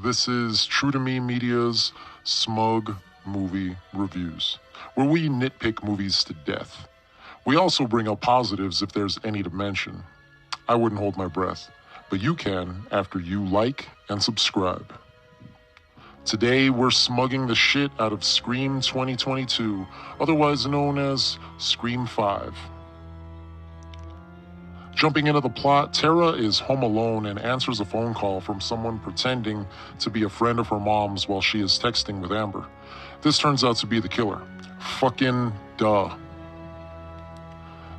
This is True to Me Media's SMUG Movie Reviews, where we nitpick movies to death. We also bring up positives if there's any to mention. I wouldn't hold my breath, but you can after you like and subscribe. Today, we're smugging the shit out of Scream 2022, otherwise known as Scream 5. Jumping into the plot, Tara is home alone and answers a phone call from someone pretending to be a friend of her mom's while she is texting with Amber. This turns out to be the killer. Fucking duh.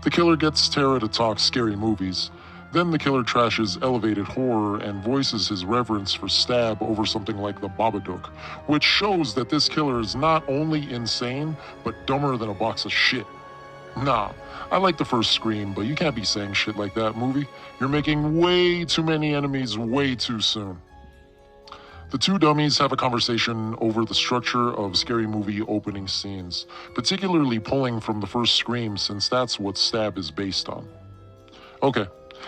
The killer gets Tara to talk scary movies. Then the killer trashes elevated horror and voices his reverence for Stab over something like the Babadook, which shows that this killer is not only insane, but dumber than a box of shit. Nah, I like the first Scream, but you can't be saying shit like that, movie. You're making way too many enemies way too soon. The two dummies have a conversation over the structure of scary movie opening scenes, particularly pulling from the first Scream since that's what Stab is based on. Okay,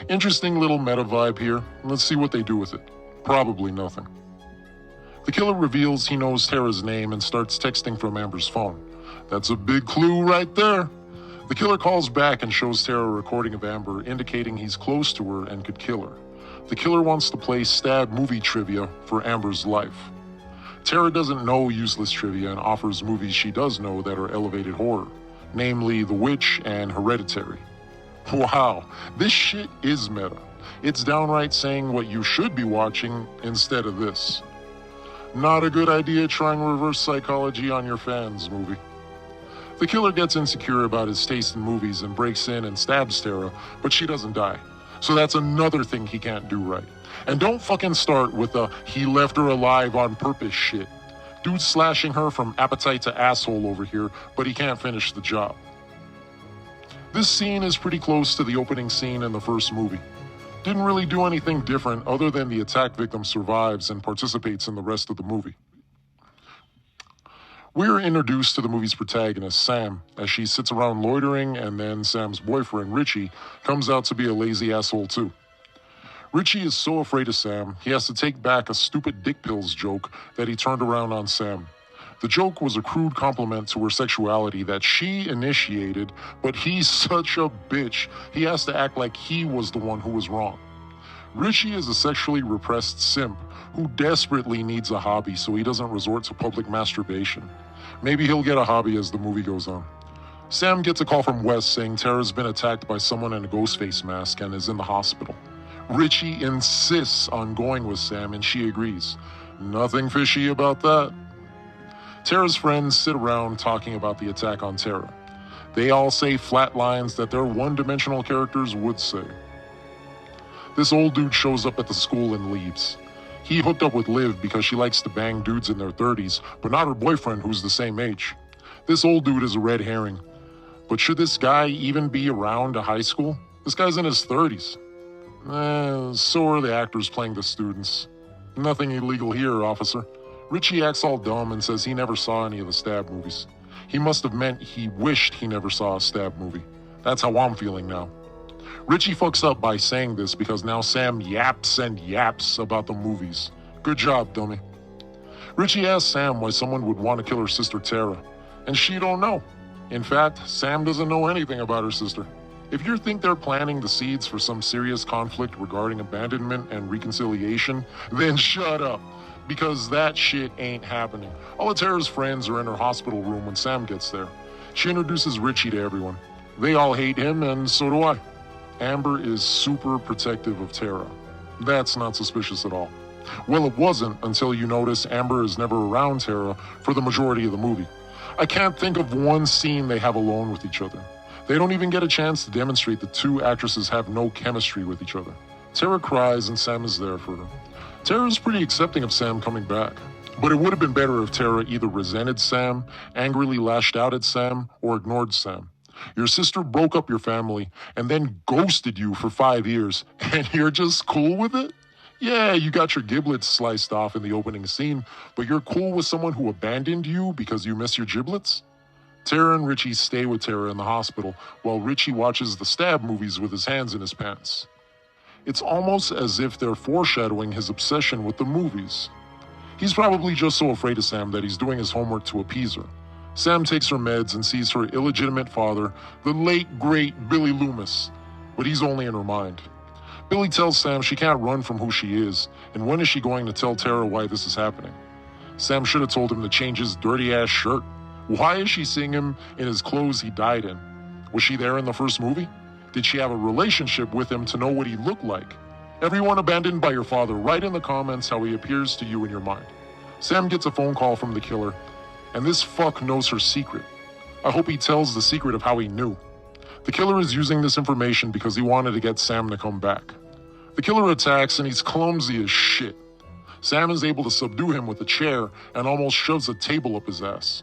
interesting little meta vibe here. Let's see what they do with it. Probably nothing. The killer reveals he knows Tara's name and starts texting from Amber's phone. That's a big clue right there. The killer calls back and shows Tara a recording of Amber, indicating he's close to her and could kill her. The killer wants to play Stab movie trivia for Amber's life. Tara doesn't know useless trivia and offers movies she does know that are elevated horror, namely The Witch and Hereditary. Wow, this shit is meta. It's downright saying what you should be watching instead of this. Not a good idea trying reverse psychology on your fans, movie. The killer gets insecure about his taste in movies and breaks in and stabs Tara, but she doesn't die. So that's another thing he can't do right. And don't fucking start with the he left her alive on purpose shit. Dude's slashing her from appetite to asshole over here, but he can't finish the job. This scene is pretty close to the opening scene in the first movie. Didn't really do anything different other than the attack victim survives and participates in the rest of the movie. We're introduced to the movie's protagonist, Sam, as she sits around loitering, and then Sam's boyfriend, Richie, comes out to be a lazy asshole too. Richie is so afraid of Sam, he has to take back a stupid dick pills joke that he turned around on Sam. The joke was a crude compliment to her sexuality that she initiated, but he's such a bitch, he has to act like he was the one who was wrong. Richie is a sexually repressed simp who desperately needs a hobby so he doesn't resort to public masturbation. Maybe he'll get a hobby as the movie goes on. Sam gets a call from Wes saying Tara's been attacked by someone in a ghost face mask and is in the hospital. Richie insists on going with Sam and she agrees. Nothing fishy about that. Tara's friends sit around talking about the attack on Tara. They all say flat lines that their one-dimensional characters would say. This old dude shows up at the school and leaves. He hooked up with Liv because she likes to bang dudes in their 30s, but not her boyfriend who's the same age. This old dude is a red herring. But should this guy even be around a high school? This guy's in his 30s. So are the actors playing the students. Nothing illegal here, officer. Richie acts all dumb and says he never saw any of the Stab movies. He must have meant he wished he never saw a Stab movie. That's how I'm feeling now. Richie fucks up by saying this because now Sam yaps and yaps about the movies. Good job, dummy. Richie asks Sam why someone would want to kill her sister Tara, and she don't know. In fact, Sam doesn't know anything about her sister. If you think they're planting the seeds for some serious conflict regarding abandonment and reconciliation, then shut up, because that shit ain't happening. All of Tara's friends are in her hospital room when Sam gets there. She introduces Richie to everyone. They all hate him, and so do I. Amber is super protective of Tara. That's not suspicious at all. Well, it wasn't until you notice Amber is never around Tara for the majority of the movie. I can't think of one scene they have alone with each other. They don't even get a chance to demonstrate the two actresses have no chemistry with each other. Tara cries and Sam is there for her. Tara's pretty accepting of Sam coming back. But it would have been better if Tara either resented Sam, angrily lashed out at Sam, or ignored Sam. Your sister broke up your family and then ghosted you for 5 years, and you're just cool with it? Yeah, you got your giblets sliced off in the opening scene, but you're cool with someone who abandoned you because you miss your giblets? Tara and Richie stay with Tara in the hospital while Richie watches the Stab movies with his hands in his pants. It's almost as if they're foreshadowing his obsession with the movies. He's probably just so afraid of Sam that he's doing his homework to appease her. Sam takes her meds and sees her illegitimate father, the late, great Billy Loomis, but he's only in her mind. Billy tells Sam she can't run from who she is, and when is she going to tell Tara why this is happening? Sam should have told him to change his dirty-ass shirt. Why is she seeing him in his clothes he died in? Was she there in the first movie? Did she have a relationship with him to know what he looked like? Everyone abandoned by your father, write in the comments how he appears to you in your mind. Sam gets a phone call from the killer, and this fuck knows her secret. I hope he tells the secret of how he knew. The killer is using this information because he wanted to get Sam to come back. The killer attacks and he's clumsy as shit. Sam is able to subdue him with a chair and almost shoves a table up his ass.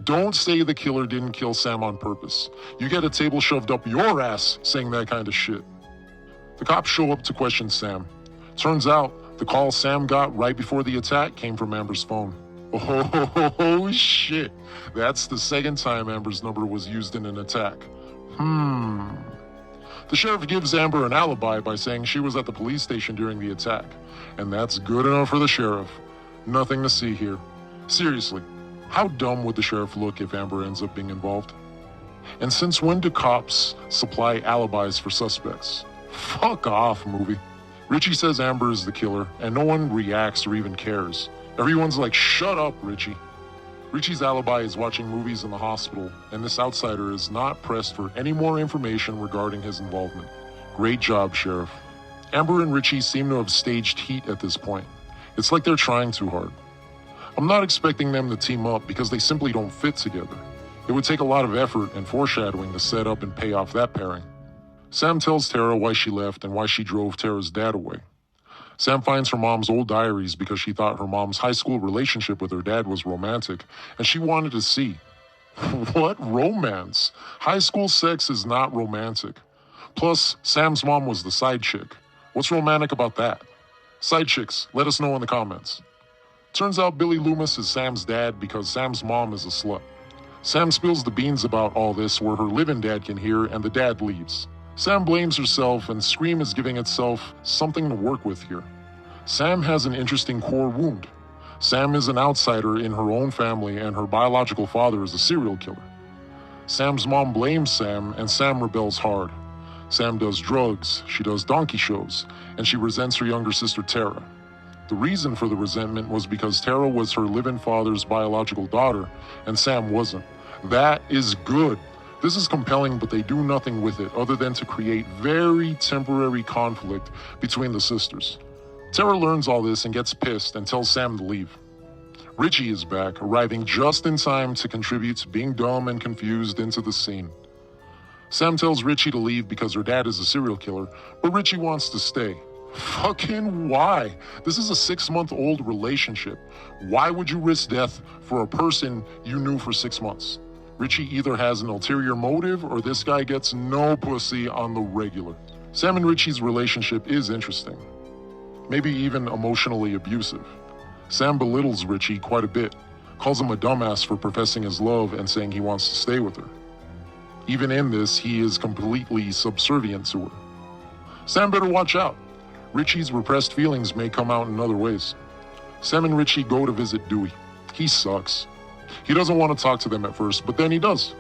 Don't say the killer didn't kill Sam on purpose. You get a table shoved up your ass saying that kind of shit. The cops show up to question Sam. Turns out, the call Sam got right before the attack came from Amber's phone. Oh shit. That's the second time Amber's number was used in an attack. The sheriff gives Amber an alibi by saying she was at the police station during the attack. And that's good enough for the sheriff. Nothing to see here. Seriously, how dumb would the sheriff look if Amber ends up being involved? And since when do cops supply alibis for suspects? Fuck off, movie. Richie says Amber is the killer, and no one reacts or even cares. Everyone's like, shut up, Richie. Richie's alibi is watching movies in the hospital, and this outsider is not pressed for any more information regarding his involvement. Great job, Sheriff. Amber and Richie seem to have staged heat at this point. It's like they're trying too hard. I'm not expecting them to team up because they simply don't fit together. It would take a lot of effort and foreshadowing to set up and pay off that pairing. Sam tells Tara why she left and why she drove Tara's dad away. Sam finds her mom's old diaries because she thought her mom's high school relationship with her dad was romantic, and she wanted to see. What romance? High school sex is not romantic. Plus, Sam's mom was the side chick. What's romantic about that? Side chicks, let us know in the comments. Turns out Billy Loomis is Sam's dad because Sam's mom is a slut. Sam spills the beans about all this where her live-in dad can hear, and the dad leaves. Sam blames herself, and Scream is giving itself something to work with here. Sam has an interesting core wound. Sam is an outsider in her own family, and her biological father is a serial killer. Sam's mom blames Sam, and Sam rebels hard. Sam does drugs, she does donkey shows, and she resents her younger sister Tara. The reason for the resentment was because Tara was her live-in father's biological daughter, and Sam wasn't. That is good. This is compelling, but they do nothing with it other than to create very temporary conflict between the sisters. Tara learns all this and gets pissed and tells Sam to leave. Richie is back, arriving just in time to contribute to being dumb and confused into the scene. Sam tells Richie to leave because her dad is a serial killer, but Richie wants to stay. Fucking why? This is a 6-month-old relationship. Why would you risk death for a person you knew for 6 months? Richie either has an ulterior motive or this guy gets no pussy on the regular. Sam and Richie's relationship is interesting. Maybe even emotionally abusive. Sam belittles Richie quite a bit, calls him a dumbass for professing his love and saying he wants to stay with her. Even in this, he is completely subservient to her. Sam better watch out. Richie's repressed feelings may come out in other ways. Sam and Richie go to visit Dewey. He sucks. He doesn't want to talk to them at first, but then he does.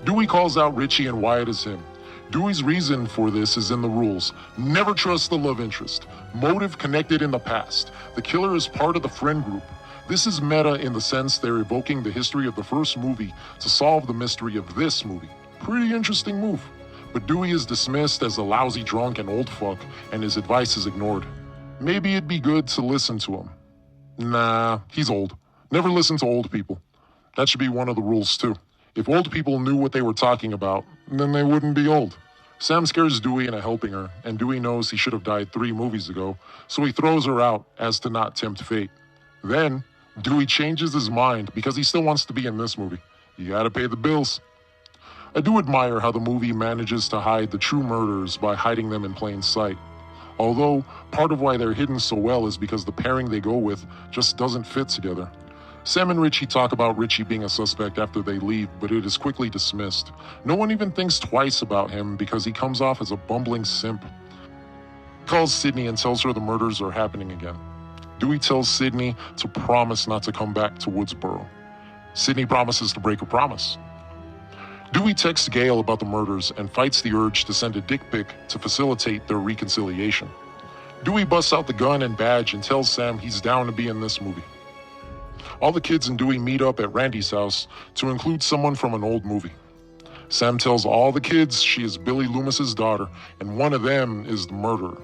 Dewey calls out Richie and why it is him. Dewey's reason for this is in the rules. Never trust the love interest. Motive connected in the past. The killer is part of the friend group. This is meta in the sense they're evoking the history of the first movie to solve the mystery of this movie. Pretty interesting move. But Dewey is dismissed as a lousy drunk and old fuck, and his advice is ignored. Maybe it'd be good to listen to him. Nah, he's old. Never listen to old people. That should be one of the rules too. If old people knew what they were talking about, then they wouldn't be old. Sam scares Dewey into helping her, and Dewey knows he should have died 3 movies ago, so he throws her out as to not tempt fate. Then, Dewey changes his mind because he still wants to be in this movie. You gotta pay the bills. I do admire how the movie manages to hide the true murders by hiding them in plain sight. Although, part of why they're hidden so well is because the pairing they go with just doesn't fit together. Sam and Richie talk about Richie being a suspect after they leave, but it is quickly dismissed. No one even thinks twice about him because he comes off as a bumbling simp. He calls Sydney and tells her the murders are happening again. Dewey tells Sydney to promise not to come back to Woodsboro. Sydney promises to break her promise. Dewey texts Gail about the murders and fights the urge to send a dick pic to facilitate their reconciliation. Dewey busts out the gun and badge and tells Sam he's down to be in this movie. All the kids and Dewey meet up at Randy's house to include someone from an old movie. Sam tells all the kids she is Billy Loomis's daughter, and one of them is the murderer.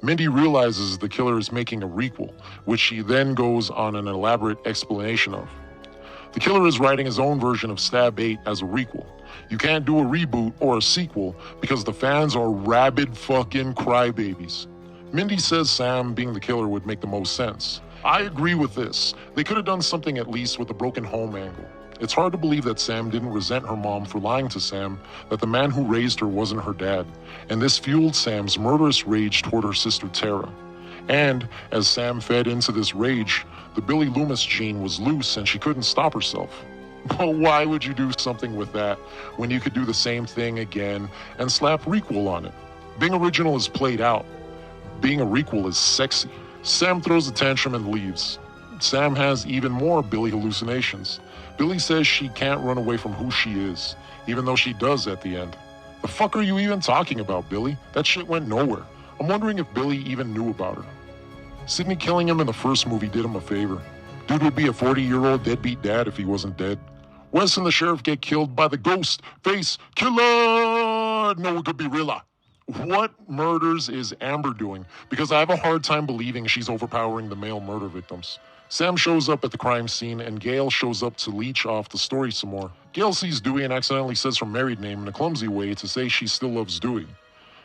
Mindy realizes the killer is making a requel, which she then goes on an elaborate explanation of. The killer is writing his own version of Stab 8 as a requel. You can't do a reboot or a sequel because the fans are rabid fucking crybabies. Mindy says Sam being the killer would make the most sense. I agree with this. They could have done something at least with the broken home angle. It's hard to believe that Sam didn't resent her mom for lying to Sam that the man who raised her wasn't her dad, and this fueled Sam's murderous rage toward her sister Tara. And as Sam fed into this rage, the Billy Loomis gene was loose and she couldn't stop herself. But why would you do something with that when you could do the same thing again and slap requel on it? Being original is played out. Being a requel is sexy. Sam throws a tantrum and leaves. Sam has even more Billy hallucinations. Billy says she can't run away from who she is, even though she does at the end. The fuck are you even talking about, Billy? That shit went nowhere. I'm wondering if Billy even knew about her. Sydney killing him in the first movie did him a favor. Dude would be a 40-year-old deadbeat dad if he wasn't dead. Wes and the sheriff get killed by the ghost face killer! No, it could be Rilla. What murders is Amber doing? Because I have a hard time believing she's overpowering the male murder victims. Sam shows up at the crime scene and Gail shows up to leech off the story some more. Gail sees Dewey and accidentally says her married name in a clumsy way to say she still loves Dewey.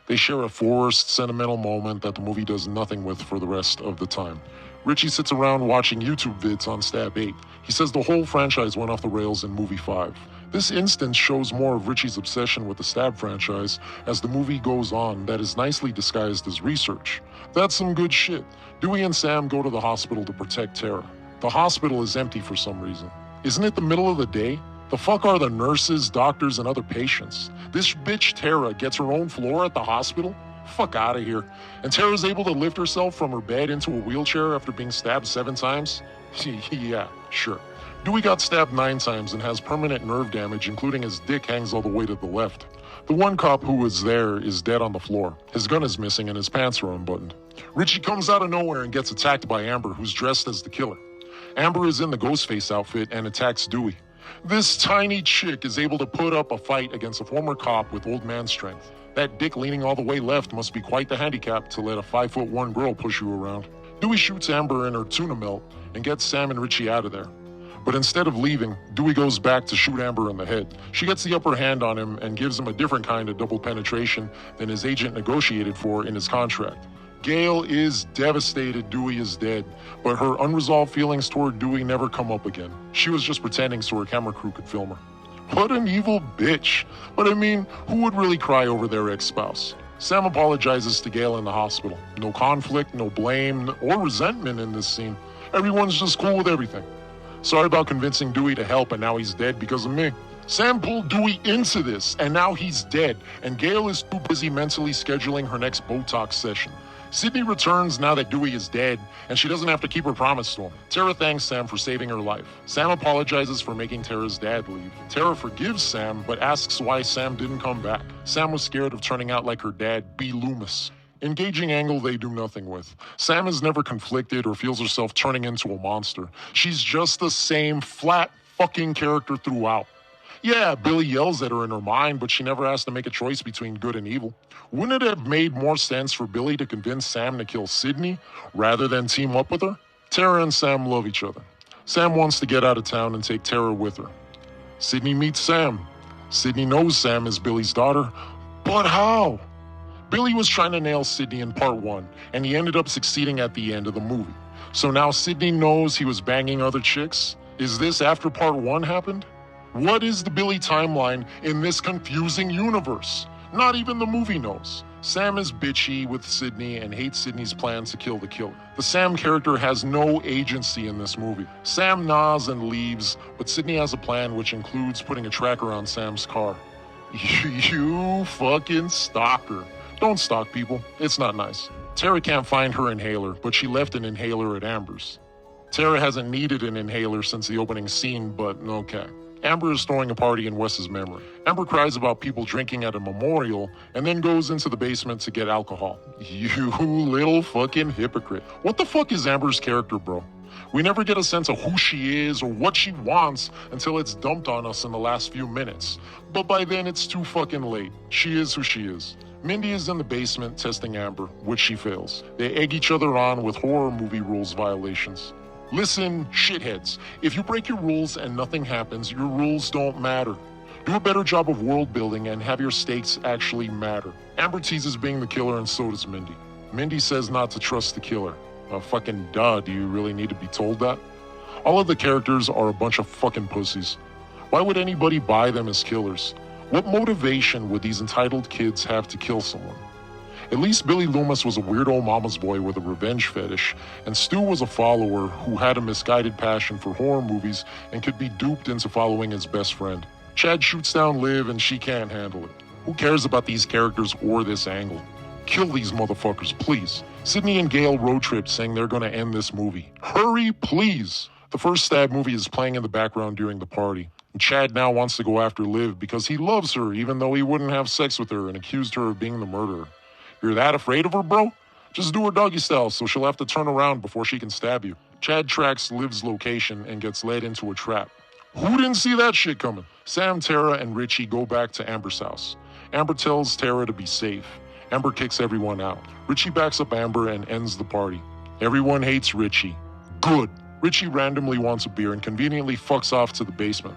They share a forced, sentimental moment that the movie does nothing with for the rest of the time. Richie sits around watching YouTube vids on Stab 8. He says the whole franchise went off the rails in movie 5. This instance shows more of Richie's obsession with the Stab franchise as the movie goes on that is nicely disguised as research. That's some good shit. Dewey and Sam go to the hospital to protect Tara. The hospital is empty for some reason. Isn't it the middle of the day? The fuck are the nurses, doctors, and other patients? This bitch Tara gets her own floor at the hospital? Fuck out of here. And Tara's able to lift herself from her bed into a wheelchair after being stabbed 7 times? Yeah, sure. Dewey got stabbed 9 times and has permanent nerve damage, including his dick hangs all the way to the left. The one cop who was there is dead on the floor. His gun is missing and his pants are unbuttoned. Richie comes out of nowhere and gets attacked by Amber, who's dressed as the killer. Amber is in the Ghostface outfit and attacks Dewey. This tiny chick is able to put up a fight against a former cop with old man strength. That dick leaning all the way left must be quite the handicap to let a 5'1" girl push you around. Dewey shoots Amber in her tuna melt and gets Sam and Richie out of there. But instead of leaving, Dewey goes back to shoot Amber in the head. She gets the upper hand on him and gives him a different kind of double penetration than his agent negotiated for in his contract. Gail is devastated Dewey is dead, but her unresolved feelings toward Dewey never come up again. She was just pretending so her camera crew could film her. What an evil bitch. But I mean, who would really cry over their ex-spouse? Sam apologizes to Gail in the hospital. No conflict, no blame, or resentment in this scene. Everyone's just cool with everything. Sorry about convincing Dewey to help and now he's dead because of me. Sam pulled Dewey into this and now he's dead, and Gail is too busy mentally scheduling her next Botox session. Sydney returns now that Dewey is dead, and she doesn't have to keep her promise to him. Tara thanks Sam for saving her life. Sam apologizes for making Tara's dad leave. Tara forgives Sam, but asks why Sam didn't come back. Sam was scared of turning out like her dad, B. Loomis. Engaging angle they do nothing with. Sam is never conflicted or feels herself turning into a monster. She's just the same flat fucking character throughout. Yeah, Billy yells at her in her mind, but she never has to make a choice between good and evil. Wouldn't it have made more sense for Billy to convince Sam to kill Sydney rather than team up with her? Tara and Sam love each other. Sam wants to get out of town and take Tara with her. Sydney meets Sam. Sydney knows Sam is Billy's daughter, but how? Billy was trying to nail Sydney in part 1, and he ended up succeeding at the end of the movie. So now Sydney knows he was banging other chicks? Is this after part 1 happened? What is the Billy timeline in this confusing universe? Not even the movie knows. Sam is bitchy with Sydney and hates Sydney's plan to kill the killer. The Sam character has no agency in this movie. Sam nods and leaves, but Sydney has a plan which includes putting a tracker on Sam's car. You fucking stalker. Don't stalk people. It's not nice. Tara can't find her inhaler, but she left an inhaler at Amber's. Tara hasn't needed an inhaler since the opening scene, but okay. Amber is throwing a party in Wes's memory. Amber cries about people drinking at a memorial and then goes into the basement to get alcohol. You little fucking hypocrite. What the fuck is Amber's character, bro? We never get a sense of who she is or what she wants until it's dumped on us in the last few minutes. But by then it's too fucking late. She is who she is. Mindy is in the basement testing Amber, which she fails. They egg each other on with horror movie rules violations. Listen, shitheads, if you break your rules and nothing happens, your rules don't matter. Do a better job of world building and have your stakes actually matter. Amber teases being the killer and so does Mindy. Mindy says not to trust the killer. Fucking duh, do you really need to be told that? All of the characters are a bunch of fucking pussies. Why would anybody buy them as killers? What motivation would these entitled kids have to kill someone? At least Billy Loomis was a weirdo mama's boy with a revenge fetish, and Stu was a follower who had a misguided passion for horror movies and could be duped into following his best friend. Chad shoots down Liv and she can't handle it. Who cares about these characters or this angle? Kill these motherfuckers, please. Sydney and Gail road trip saying they're gonna end this movie. Hurry, please. The first stab movie is playing in the background during the party. And Chad now wants to go after Liv because he loves her even though he wouldn't have sex with her and accused her of being the murderer. You're that afraid of her, bro? Just do her doggy style so she'll have to turn around before she can stab you. Chad tracks Liv's location and gets led into a trap. Who didn't see that shit coming? Sam, Tara, and Richie go back to Amber's house. Amber tells Tara to be safe. Amber kicks everyone out. Richie backs up Amber and ends the party. Everyone hates Richie. Good. Richie randomly wants a beer and conveniently fucks off to the basement.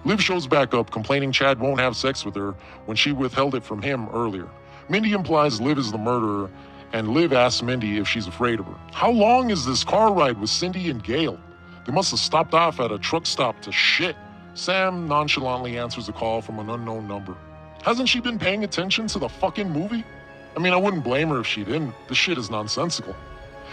Liv shows back up, complaining Chad won't have sex with her when she withheld it from him earlier. Mindy implies Liv is the murderer, and Liv asks Mindy if she's afraid of her. How long is this car ride with Cindy and Gail? They must have stopped off at a truck stop to shit. Sam nonchalantly answers a call from an unknown number. Hasn't she been paying attention to the fucking movie? I mean, I wouldn't blame her if she didn't. This shit is nonsensical.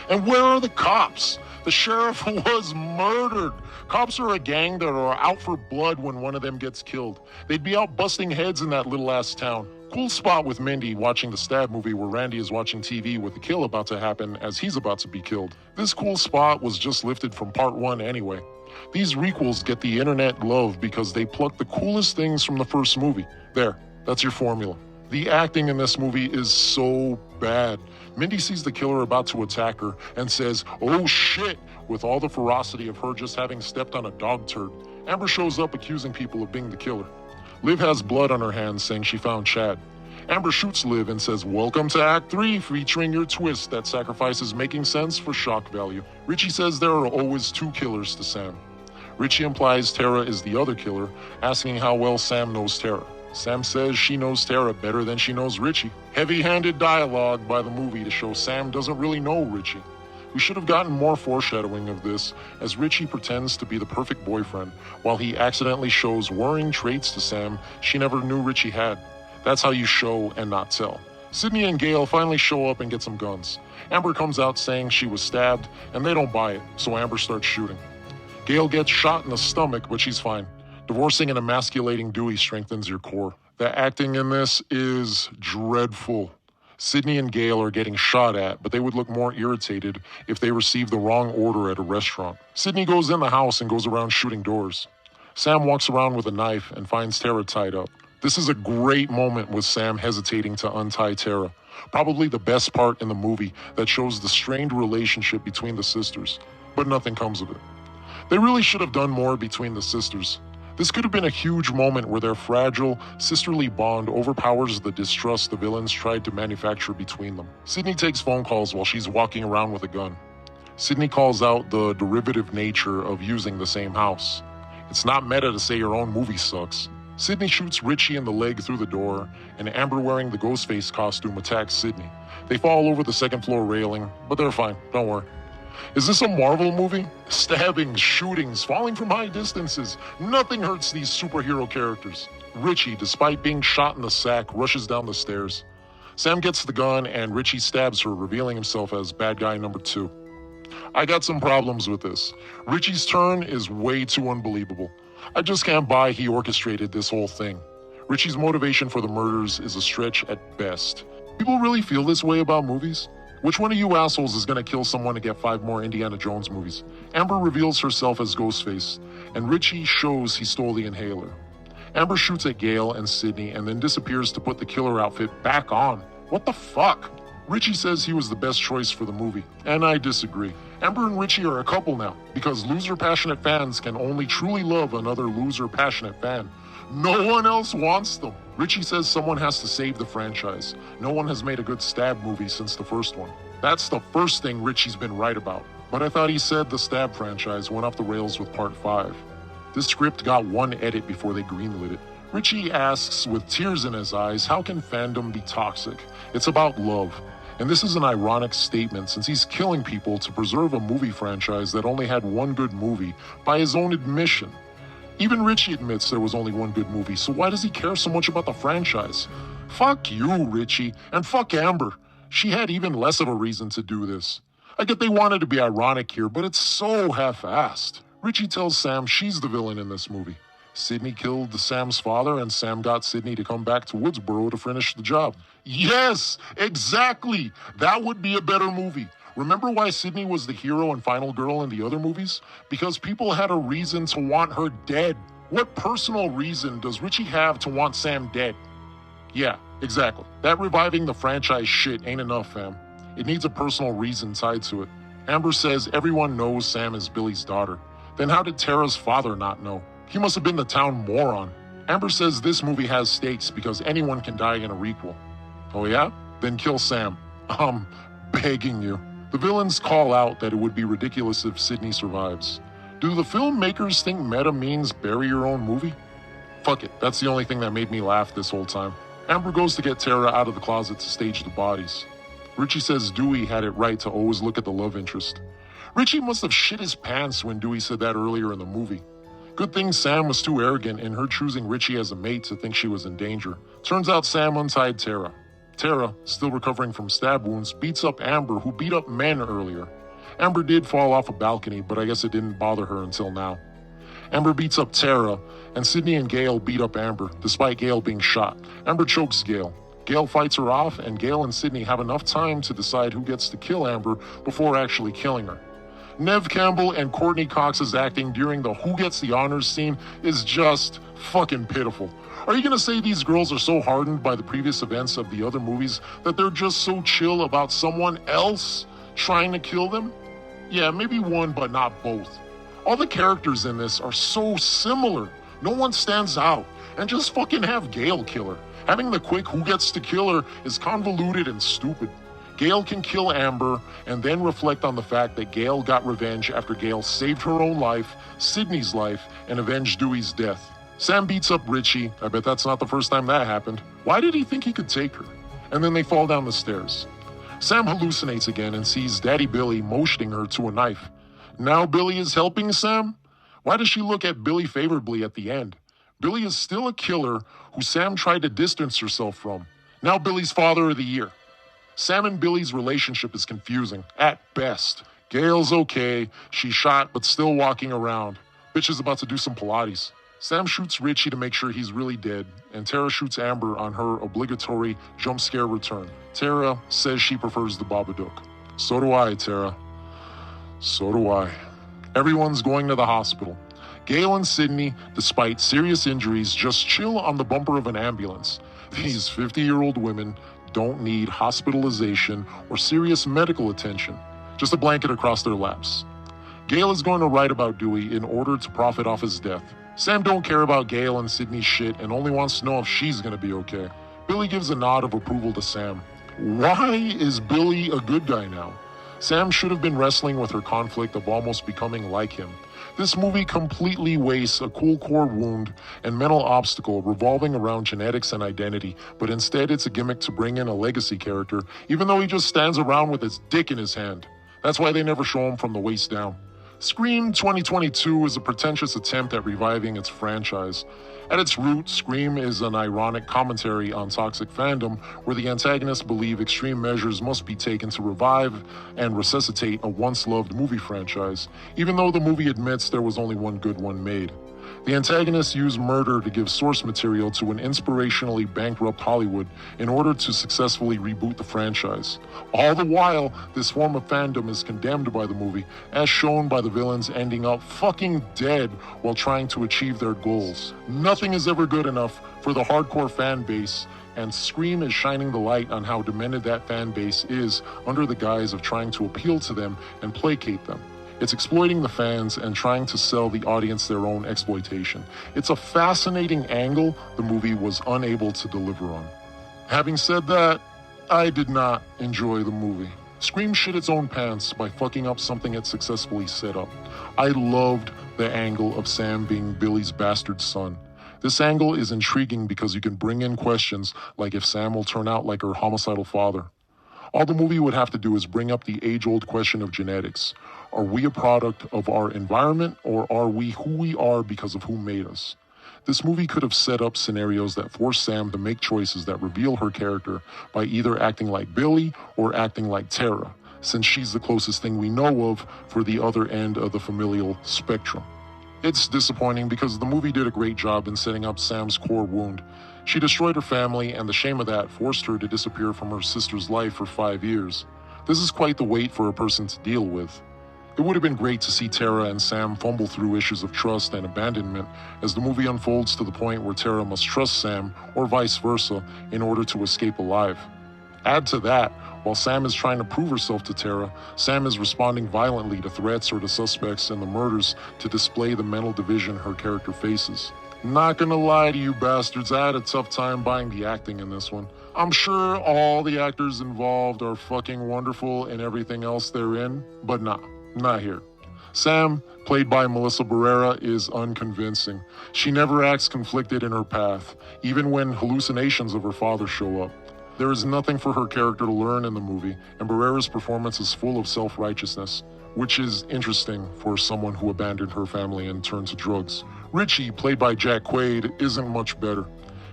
And where are the cops? The sheriff was murdered. Cops are a gang that are out for blood when one of them gets killed. They'd be out busting heads in that little ass town. Cool spot with Mindy watching the stab movie where Randy is watching TV with the kill about to happen as he's about to be killed. This cool spot was just lifted from part 1 anyway. These requels get the internet love because they pluck the coolest things from the first movie. There, that's your formula. The acting in this movie is so bad. Mindy sees the killer about to attack her and says, "Oh shit," with all the ferocity of her just having stepped on a dog turd. Amber shows up accusing people of being the killer. Liv has blood on her hands saying she found Chad. Amber shoots Liv and says, "Welcome to Act 3, featuring your twist that sacrifices making sense for shock value." Richie says there are always 2 killers to Sam. Richie implies Tara is the other killer, asking how well Sam knows Tara. Sam says she knows Tara better than she knows Richie. Heavy-handed dialogue by the movie to show Sam doesn't really know Richie. We should have gotten more foreshadowing of this, as Richie pretends to be the perfect boyfriend, while he accidentally shows worrying traits to Sam she never knew Richie had. That's how you show and not tell. Sydney and Gail finally show up and get some guns. Amber comes out saying she was stabbed, and they don't buy it, so Amber starts shooting. Gail gets shot in the stomach, but she's fine. Divorcing and emasculating Dewey strengthens your core. The acting in this is dreadful. Sydney and Gail are getting shot at, but they would look more irritated if they received the wrong order at a restaurant. Sydney goes in the house and goes around shooting doors. Sam walks around with a knife and finds Tara tied up. This is a great moment with Sam hesitating to untie Tara. Probably the best part in the movie that shows the strained relationship between the sisters, but nothing comes of it. They really should have done more between the sisters. This could have been a huge moment where their fragile, sisterly bond overpowers the distrust the villains tried to manufacture between them. Sydney takes phone calls while she's walking around with a gun. Sydney calls out the derivative nature of using the same house. It's not meta to say your own movie sucks. Sydney shoots Richie in the leg through the door, and Amber wearing the Ghostface costume attacks Sydney. They fall over the second floor railing, but they're fine, don't worry. Is this a Marvel movie? Stabbings, shootings, falling from high distances. Nothing hurts these superhero characters. Richie, despite being shot in the sack, rushes down the stairs. Sam gets the gun and Richie stabs her, revealing himself as bad guy number 2. I got some problems with this. Richie's turn is way too unbelievable. I just can't buy he orchestrated this whole thing. Richie's motivation for the murders is a stretch at best. People really feel this way about movies? Which one of you assholes is gonna kill someone to get 5 more Indiana Jones movies? Amber reveals herself as Ghostface, and Richie shows he stole the inhaler. Amber shoots at Gale and Sydney and then disappears to put the killer outfit back on. What the fuck? Richie says he was the best choice for the movie, and I disagree. Amber and Richie are a couple now, because loser passionate fans can only truly love another loser passionate fan. No one else wants them. Richie says someone has to save the franchise. No one has made a good Stab movie since the first one. That's the first thing Richie's been right about. But I thought he said the Stab franchise went off the rails with Part 5. This script got one edit before they greenlit it. Richie asks with tears in his eyes, how can fandom be toxic? It's about love. And this is an ironic statement since he's killing people to preserve a movie franchise that only had one good movie by his own admission. Even Richie admits there was only one good movie, so why does he care so much about the franchise? Fuck you, Richie, and fuck Amber. She had even less of a reason to do this. I get they wanted to be ironic here, but it's so half-assed. Richie tells Sam she's the villain in this movie. Sydney killed Sam's father, and Sam got Sydney to come back to Woodsboro to finish the job. Yes, exactly! That would be a better movie. Remember why Sydney was the hero and final girl in the other movies? Because people had a reason to want her dead. What personal reason does Richie have to want Sam dead? Yeah, exactly. That reviving the franchise shit ain't enough, fam. It needs a personal reason tied to it. Amber says everyone knows Sam is Billy's daughter. Then how did Tara's father not know? He must have been the town moron. Amber says this movie has stakes because anyone can die in a requel. Oh yeah? Then kill Sam. I'm begging you. The villains call out that it would be ridiculous if Sydney survives. Do the filmmakers think meta means bury your own movie? Fuck it, that's the only thing that made me laugh this whole time. Amber goes to get Tara out of the closet to stage the bodies. Richie says Dewey had it right to always look at the love interest. Richie must have shit his pants when Dewey said that earlier in the movie. Good thing Sam was too arrogant in her choosing Richie as a mate to think she was in danger. Turns out Sam untied Tara. Tara, still recovering from stab wounds, beats up Amber, who beat up men earlier. Amber did fall off a balcony, but I guess it didn't bother her until now. Amber beats up Tara, and Sydney and Gale beat up Amber, despite Gale being shot. Amber chokes Gale. Gale fights her off, and Gale and Sydney have enough time to decide who gets to kill Amber before actually killing her. Nev Campbell and Courtney Cox's acting during the Who Gets the Honors scene is just fucking pitiful. Are you gonna say these girls are so hardened by the previous events of the other movies that they're just so chill about someone else trying to kill them? Yeah, maybe one, but not both. All the characters in this are so similar. No one stands out. And just fucking have Gale kill her. Having the quick who gets to kill her is convoluted and stupid. Gale can kill Amber and then reflect on the fact that Gale got revenge after Gale saved her own life, Sydney's life, and avenged Dewey's death. Sam beats up Richie. I bet that's not the first time that happened. Why did he think he could take her? And then they fall down the stairs. Sam hallucinates again and sees Daddy Billy motioning her to a knife. Now Billy is helping Sam? Why does she look at Billy favorably at the end? Billy is still a killer who Sam tried to distance herself from. Now Billy's father of the year. Sam and Billy's relationship is confusing, at best. Gale's okay, she's shot but still walking around. Bitch is about to do some Pilates. Sam shoots Richie to make sure he's really dead, and Tara shoots Amber on her obligatory jump scare return. Tara says she prefers the Babadook. So do I, Tara. So do I. Everyone's going to the hospital. Gale and Sydney, despite serious injuries, just chill on the bumper of an ambulance. These 50-year-old women don't need hospitalization or serious medical attention, just a blanket across their laps. Gale is going to write about Dewey in order to profit off his death. Sam don't care about Gale and Sydney's shit and only wants to know if she's gonna be okay. Billy gives a nod of approval to Sam. Why is Billy a good guy now? Sam should have been wrestling with her conflict of almost becoming like him. This movie completely wastes a cool core wound and mental obstacle revolving around genetics and identity, but instead it's a gimmick to bring in a legacy character, even though he just stands around with his dick in his hand. That's why they never show him from the waist down. Scream 2022 is a pretentious attempt at reviving its franchise. At its root, Scream is an ironic commentary on toxic fandom where the antagonists believe extreme measures must be taken to revive and resuscitate a once-loved movie franchise, even though the movie admits there was only one good one made. The antagonists use murder to give source material to an inspirationally bankrupt Hollywood in order to successfully reboot the franchise. All the while, this form of fandom is condemned by the movie, as shown by the villains ending up fucking dead while trying to achieve their goals. Nothing is ever good enough for the hardcore fan base, and Scream is shining the light on how demented that fan base is under the guise of trying to appeal to them and placate them. It's exploiting the fans and trying to sell the audience their own exploitation. It's a fascinating angle the movie was unable to deliver on. Having said that, I did not enjoy the movie. Scream shit its own pants by fucking up something it successfully set up. I loved the angle of Sam being Billy's bastard son. This angle is intriguing because you can bring in questions like if Sam will turn out like her homicidal father. All the movie would have to do is bring up the age-old question of genetics. Are we a product of our environment, or are we who we are because of who made us? This movie could have set up scenarios that force Sam to make choices that reveal her character by either acting like Billy or acting like Tara, since she's the closest thing we know of for the other end of the familial spectrum. It's disappointing because the movie did a great job in setting up Sam's core wound. She destroyed her family, and the shame of that forced her to disappear from her sister's life for 5 years. This is quite the weight for a person to deal with. It would have been great to see Tara and Sam fumble through issues of trust and abandonment as the movie unfolds to the point where Tara must trust Sam, or vice versa, in order to escape alive. Add to that, while Sam is trying to prove herself to Tara, Sam is responding violently to threats or to suspects in the murders to display the mental division her character faces. Not gonna lie to you bastards, I had a tough time buying the acting in this one. I'm sure all the actors involved are fucking wonderful in everything else they're in, but nah, not here. Sam, played by Melissa Barrera, is unconvincing. She never acts conflicted in her path, even when hallucinations of her father show up. There is nothing for her character to learn in the movie, and Barrera's performance is full of self-righteousness, which is interesting for someone who abandoned her family and turned to drugs. Richie, played by Jack Quaid, isn't much better.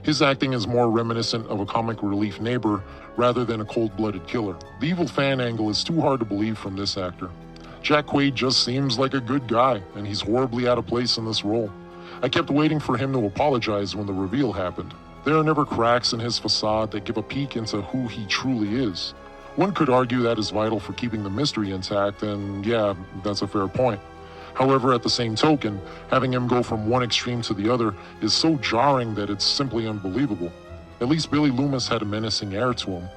His acting is more reminiscent of a comic relief neighbor rather than a cold-blooded killer. The evil fan angle is too hard to believe from this actor. Jack Quaid just seems like a good guy, and he's horribly out of place in this role. I kept waiting for him to apologize when the reveal happened. There are never cracks in his facade that give a peek into who he truly is. One could argue that is vital for keeping the mystery intact, and yeah, that's a fair point. However, at the same token, having him go from one extreme to the other is so jarring that it's simply unbelievable. At least Billy Loomis had a menacing air to him.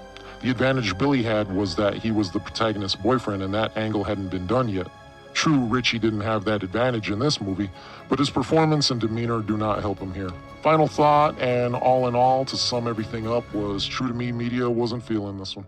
The advantage Billy had was that he was the protagonist's boyfriend, and that angle hadn't been done yet. True, Richie didn't have that advantage in this movie, but his performance and demeanor do not help him here. Final thought, and all in all, to sum everything up, was True to Me Media wasn't feeling this one.